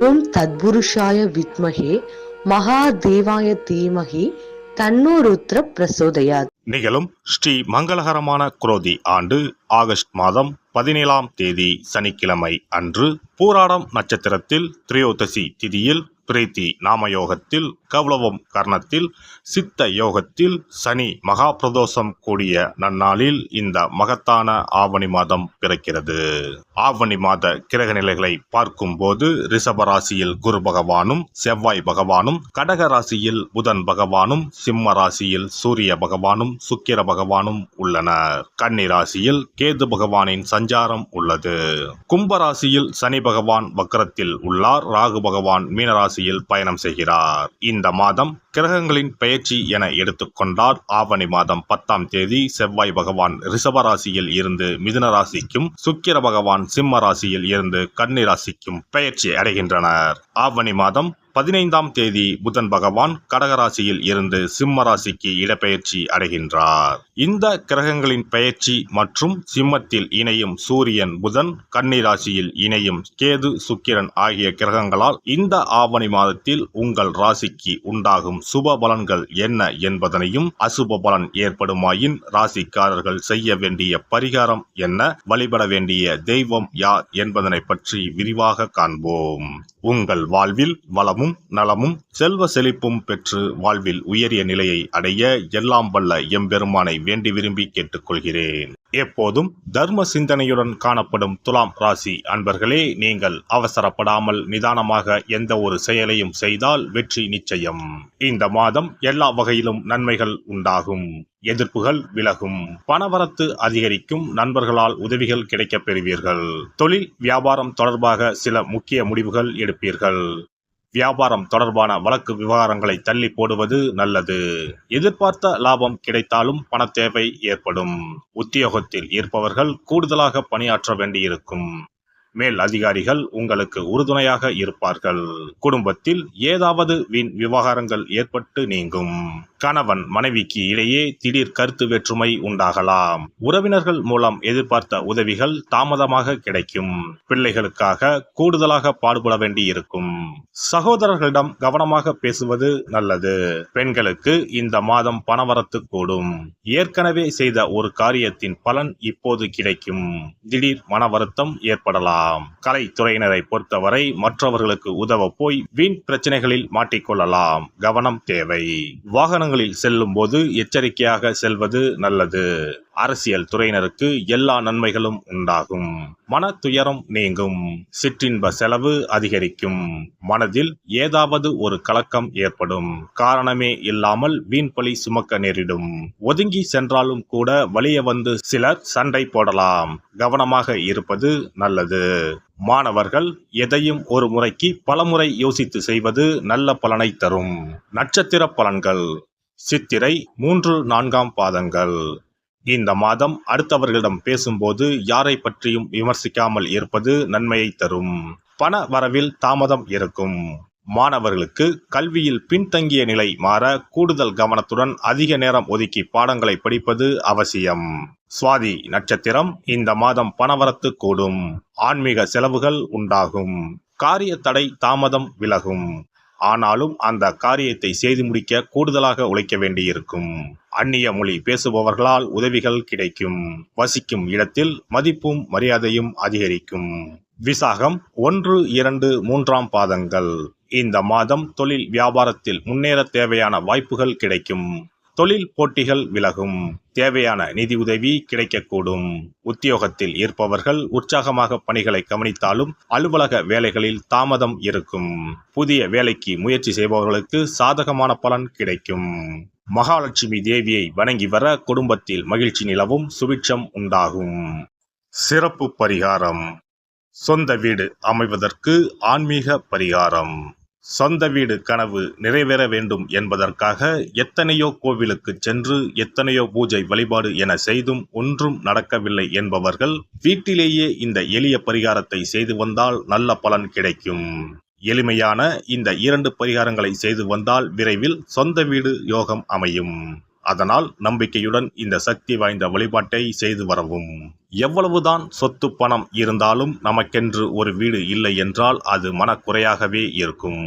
ஓம் தத்புருஷாய வித்மஹே மகாதேவாய தீமஹி தன்னோ ருத்ர பிரசோதயாத். நிகழும் ஸ்ரீ மங்களகரமான குரோதி ஆண்டு ஆகஸ்ட் மாதம் 17ஆம் தேதி சனிக்கிழமை அன்று பூராடம் நட்சத்திரத்தில் திரையோதசி திதியில் பிரீத்தி நாமயோகத்தில் கௌளவம் கர்ணத்தில் சித்த யோகத்தில் சனி மகா பிரதோஷம் கூடிய நன்னாளில் இந்த மகத்தான ஆவணி மாதம் பிறக்கிறது. ஆவணி மாத கிரக நிலைகளை பார்க்கும் போது ரிஷப ராசியில் குரு பகவானும் செவ்வாய் பகவானும், கடக ராசியில் புதன் பகவானும், சிம்ம ராசியில் சூரிய பகவானும் சுக்கிர பகவானும் உள்ளனர். கன்னி ராசியில் கேது பகவானின் சஞ்சாரம் உள்ளது. கும்ப ராசியில் சனி பகவான் வக்ரத்தில் உள்ளார். ராகு பகவான் மீனராசியில் பயணம் செய்கிறார். இந்த மாதம் கிரகங்களின் பெயர்ச்சி என எடுத்துக்கொண்டால் ஆவணி மாதம் 10ஆம் தேதி செவ்வாய் பகவான் ரிஷப ராசியில் இருந்து மிதுன ராசிக்கும், சுக்கிர பகவான் சிம்ம ராசியில் இருந்து கன்னி ராசிக்கும் பெயர்ச்சி அடைகின்றனர். ஆவணி மாதம் 15ஆம் தேதி புதன் பகவான் கடகராசியில் இருந்து சிம்ம ராசிக்கு இடப்பெயர்ச்சி அடைகின்றார். இந்த கிரகங்களின் பெயர்ச்சி மற்றும் சிம்மத்தில் இணையும் சூரியன் புதன், கன்னி ராசியில் இணையும் கேது சுக்கிரன் ஆகிய கிரகங்களால் இந்த ஆவணி மாதத்தில் உங்கள் ராசிக்கு உண்டாகும் சுப பலன்கள் என்ன என்பதனையும், அசுப பலன் ஏற்படுமாயின் ராசிக்காரர்கள் செய்ய வேண்டிய பரிகாரம் என்ன, வழிபட வேண்டிய தெய்வம் யார் என்பதனை பற்றி விரிவாக காண்போம். உங்கள் வாழ்வில் வளமும் நலமும் செல்வ செழிப்பும் பெற்று வாழ்வில் உயரிய நிலையை அடைய எல்லாம் வல்ல எம்பெருமானை வேண்டி விரும்பி கேட்டுக்கொள்கிறேன். எப்போதும் தர்ம சிந்தனையுடன் காணப்படும் துலாம் ராசி அன்பர்களே, நீங்கள் அவசரப்படாமல் நிதானமாக எந்த ஒரு செயலையும் செய்தால் வெற்றி நிச்சயம். இந்த மாதம் எல்லா வகையிலும் நன்மைகள் உண்டாகும். எதிர்ப்புகள் விலகும். பணவரத்து அதிகரிக்கும். நண்பர்களால் உதவிகள் கிடைக்கப் பெறுவீர்கள். தொழில் வியாபாரம் தொடர்பாக சில முக்கிய முடிவுகள் எடுப்பீர்கள். வியாபாரம் தொடர்பான வழக்கு விவகாரங்களை தள்ளி போடுவது நல்லது. எதிர்பார்த்த லாபம் கிடைத்தாலும் பண தேவை ஏற்படும். உத்தியோகத்தில் இருப்பவர்கள் கூடுதலாக பணியாற்ற வேண்டியிருக்கும். மேல் அதிகாரிகள் உங்களுக்கு உறுதுணையாக இருப்பார்கள். குடும்பத்தில் ஏதாவது வீண் விவகாரங்கள் ஏற்பட்டு நீங்கும். கணவன் மனைவிக்கு இடையே திடீர் கருத்து வேற்றுமை உண்டாகலாம். உறவினர்கள் மூலம் எதிர்பார்த்த உதவிகள் தாமதமாக கிடைக்கும். பிள்ளைகளுக்காக கூடுதலாக பாடுபட வேண்டி இருக்கும். சகோதரர்களிடம் கவனமாக பேசுவது நல்லது. பெண்களுக்கு இந்த மாதம் பணவரத்து கூடும். ஏற்கனவே செய்த ஒரு காரியத்தின் பலன் இப்போது கிடைக்கும். திடீர் மன வருத்தம் ஏற்படலாம். கலைத்துறையினரை பொறுத்தவரை மற்றவர்களுக்கு உதவ போய் வீண் பிரச்சனைகளில் மாட்டிக்கொள்ளலாம். கவனம் தேவை. வாகனங்களில் செல்லும் போது எச்சரிக்கையாக செல்வது நல்லது. அரசியல் துறையினருக்கு எல்லா நன்மைகளும் உண்டாகும். மன துயரம் நீங்கும். சிற்றின்ப செலவு அதிகரிக்கும். மனதில் ஏதாவது ஒரு கலக்கம் ஏற்படும். காரணமே இல்லாமல் வீண் பழி சுமக்க நேரிடும். ஒதுங்கி சென்றாலும் கூட வலிய வந்து சிலர் சண்டை போடலாம். கவனமாக இருப்பது நல்லது. மாணவர்கள் எதையும் ஒரு முறைக்கு பலமுறை யோசித்து செய்வது நல்ல பலனை தரும். நட்சத்திர பலன்கள். சித்திரை 3-4ஆம் பாதங்கள். இந்த மாதம் அடுத்தவர்களிடம் பேசும்போது யாரை பற்றியும் விமர்சிக்காமல் இருப்பது நன்மையை தரும். பண வரவில் தாமதம் இருக்கும். மாணவர்களுக்கு கல்வியில் பின்தங்கிய நிலை மாற கூடுதல் கவனத்துடன் அதிக நேரம் ஒதுக்கி பாடங்களை படிப்பது அவசியம். சுவாதி நட்சத்திரம். இந்த மாதம் பணவரத்து கூடும். ஆன்மீக செலவுகள் உண்டாகும். காரிய தடை தாமதம் விலகும். ஆனாலும் அந்த காரியத்தை செய்து முடிக்க கூடுதலாக உழைக்க வேண்டியிருக்கும். அந்நிய மொழி பேசுபவர்களால் உதவிகள் கிடைக்கும். வசிக்கும் இடத்தில் மதிப்பும் மரியாதையும் அதிகரிக்கும். விசாகம் 1-2-3ஆம் பாதங்கள். இந்த மாதம் தொழில் வியாபாரத்தில் முன்னேற தேவையான வாய்ப்புகள் கிடைக்கும். தொழில் போட்டிகள் விலகும். தேவையான நிதி உதவி கிடைக்கக்கூடும். உத்தியோகத்தில் இருப்பவர்கள் உற்சாகமாக பணிகளை கவனித்தாலும் அலுவலக வேலைகளில் தாமதம் இருக்கும். புதிய வேலைக்கு முயற்சி செய்பவர்களுக்கு சாதகமான பலன் கிடைக்கும். மகாலட்சுமி தேவியை வணங்கி வர குடும்பத்தில் மகிழ்ச்சி நிலவும். சுபிட்சம் உண்டாகும். சிறப்பு பரிகாரம். சொந்த வீடு அமைவதற்கு ஆன்மீக பரிகாரம். சொந்த வீடு கனவு நிறைவேற வேண்டும் என்பதற்காக எத்தனையோ கோவிலுக்கு சென்று எத்தனையோ பூஜை வழிபாடு என செய்தும் ஒன்றும் நடக்கவில்லை என்பவர்கள் வீட்டிலேயே இந்த எளிய பரிகாரத்தை செய்து வந்தால் நல்ல பலன் கிடைக்கும். எளிமையான இந்த 2 பரிகாரங்களை செய்து வந்தால் விரைவில் சொந்த வீடு யோகம் அமையும். அதனால் நம்பிக்கையுடன் இந்த சக்தி வாய்ந்த வழிபாட்டை செய்து வரவும். எவ்வளவுதான் சொத்து பணம் இருந்தாலும் நமக்கென்று ஒரு வீடு இல்லை என்றால் அது மனக்குறையாகவே இருக்கும்.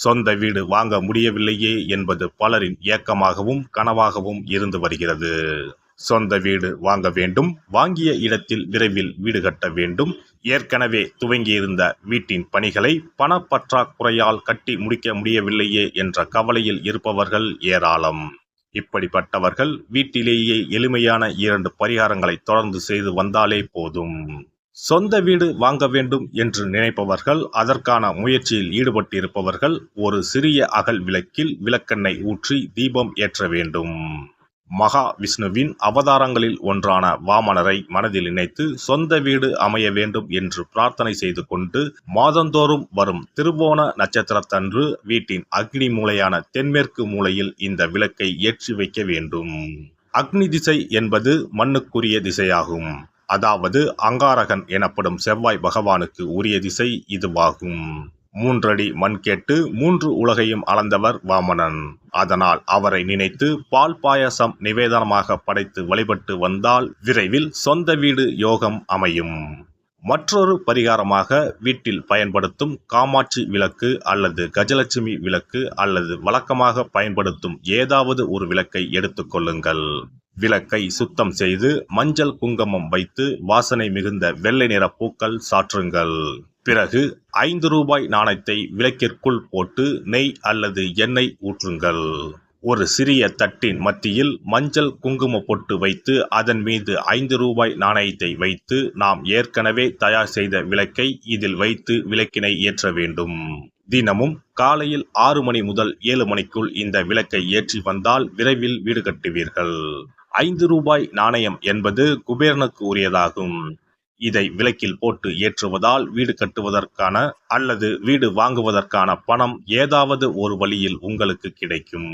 சொந்த வீடு வாங்க முடியவில்லையே என்பது பலரின் ஏக்கமாகவும் கனவாகவும் இருந்து வருகிறது. சொந்த வீடு வாங்க வேண்டும், வாங்கிய இடத்தில் விரைவில் வீடு கட்ட வேண்டும், ஏற்கனவே துவங்கியிருந்த வீட்டின் பணிகளை பணப்பற்றாக்குறையால் கட்டி முடிக்க முடியவில்லையே என்ற கவலையில் இருப்பவர்கள் ஏராளம். இப்படிப்பட்டவர்கள் வீட்டிலேயே எளிமையான 2 பரிகாரங்களை தொடர்ந்து செய்து வந்தாலே போதும். சொந்த வீடு வாங்க வேண்டும் என்று நினைப்பவர்கள், அதற்கான முயற்சியில் ஈடுபட்டிருப்பவர்கள் ஒரு சிறிய அகல் விளக்கில் விளக்கெண்ணெய் ஊற்றி தீபம் ஏற்ற வேண்டும். மகா விஷ்ணுவின் அவதாரங்களில் ஒன்றான வாமனரை மனதில் நினைத்து சொந்த வீடு அமைய வேண்டும் என்று பிரார்த்தனை செய்து கொண்டு மாதந்தோறும் வரும் திருவோண நட்சத்திரத்தன்று வீட்டின் அக்னி மூலையான தென்மேற்கு மூலையில் இந்த விளக்கை ஏற்றி வைக்க வேண்டும். அக்னி திசை என்பது மண்ணுக்குரிய திசையாகும். அதாவது அங்காரகன் எனப்படும் செவ்வாய் பகவானுக்கு உரிய திசை இதுவாகும். 3 அடி மண் கேட்டு 3 உலகையும் அளந்தவர் வாமனன். அதனால் அவரை நினைத்து பால் பாயசம் நிவேதனமாக படைத்து வழிபட்டு வந்தால் விரைவில் சொந்த வீடு யோகம் அமையும். மற்றொரு பரிகாரமாக வீட்டில் பயன்படுத்தும் காமாட்சி விளக்கு அல்லது கஜலட்சுமி விளக்கு அல்லது வழக்கமாக பயன்படுத்தும் ஏதாவது ஒரு விளக்கை எடுத்துக்கொள்ளுங்கள். விளக்கை சுத்தம் செய்து மஞ்சள் குங்குமம் வைத்து வாசனை மிகுந்த வெள்ளை நிற பூக்கள் சாற்றுங்கள். பிறகு 5 ரூபாய் நாணயத்தை விளக்கிற்குள் போட்டு நெய் அல்லது எண்ணெய் ஊற்றுங்கள். ஒரு சிறிய தட்டின் மத்தியில் மஞ்சள் குங்கும பொட்டு வைத்து அதன் மீது 5 ரூபாய் நாணயத்தை வைத்து நாம் ஏற்கனவே தயார் செய்த விளக்கை இதில் வைத்து விளக்கினை ஏற்ற வேண்டும். தினமும் காலையில் 6 மணி முதல் 7 மணிக்குள் இந்த விளக்கை ஏற்றி வந்தால் விரைவில் வீடு கட்டுவீர்கள். 5 ரூபாய் நாணயம் என்பது குபேரனுக்கு உரியதாகும். இதை விளக்கில் போட்டு ஏற்றுவதால் வீடு கட்டுவதற்கான அல்லது வீடு வாங்குவதற்கான பணம் ஏதாவது ஒரு வழியில் உங்களுக்கு கிடைக்கும்.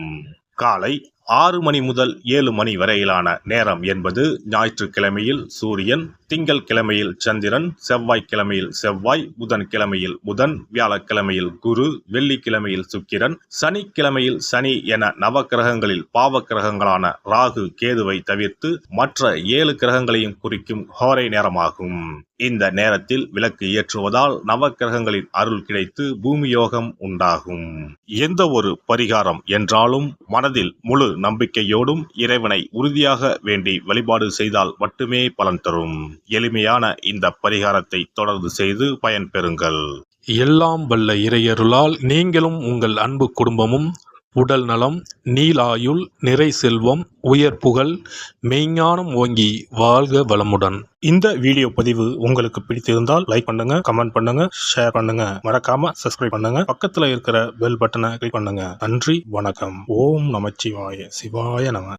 காலை 6 மணி முதல் 7 மணி வரையிலான நேரம் என்பது ஞாயிற்றுக்கிழமையில் சூரியன், திங்கள் கிழமையில் சந்திரன், செவ்வாய்க்கிழமையில் செவ்வாய், புதன் கிழமையில் புதன், வியாழக்கிழமையில் குரு, வெள்ளிக்கிழமையில் சுக்கிரன், சனிக்கிழமையில் சனி என நவக்கிரகங்களில் பாவ கிரகங்களான ராகு கேதுவை தவிர்த்து மற்ற 7 கிரகங்களையும் குறிக்கும் ஹோரை நேரமாகும். இந்த நேரத்தில் விளக்கு ஏற்றுவதால் நவக்கிரகங்களின் அருள் கிடைத்து பூமி யோகம் உண்டாகும். எந்த ஒரு பரிகாரம் என்றாலும் மனதில் முழு நம்பிக்கையோடும் இறைவனை உறுதியாக வேண்டி வழிபாடு செய்தால் மட்டுமே பலன் தரும். எளிமையான இந்த பரிகாரத்தை தொடர்ந்து செய்து பயன்பெறுங்கள். எல்லாம் வல்ல இறையருளால் நீங்களும் உங்கள் அன்பு குடும்பமும் உடல் நலம், நீலாயுள், நிறை செல்வம், உயர் புகழ், மெய்ஞானம் ஓங்கி வாழ்க வளமுடன். இந்த வீடியோ பதிவு உங்களுக்கு பிடித்திருந்தால் லைக் பண்ணுங்க, கமெண்ட் பண்ணுங்க, ஷேர் பண்ணுங்க, மறக்காம சப்ஸ்கிரைப் பண்ணுங்க, பக்கத்துல இருக்கிற பெல் பட்டனை கிளிக் பண்ணுங்க. நன்றி, வணக்கம். ஓம் நமச்சிவாய, சிவாய நம.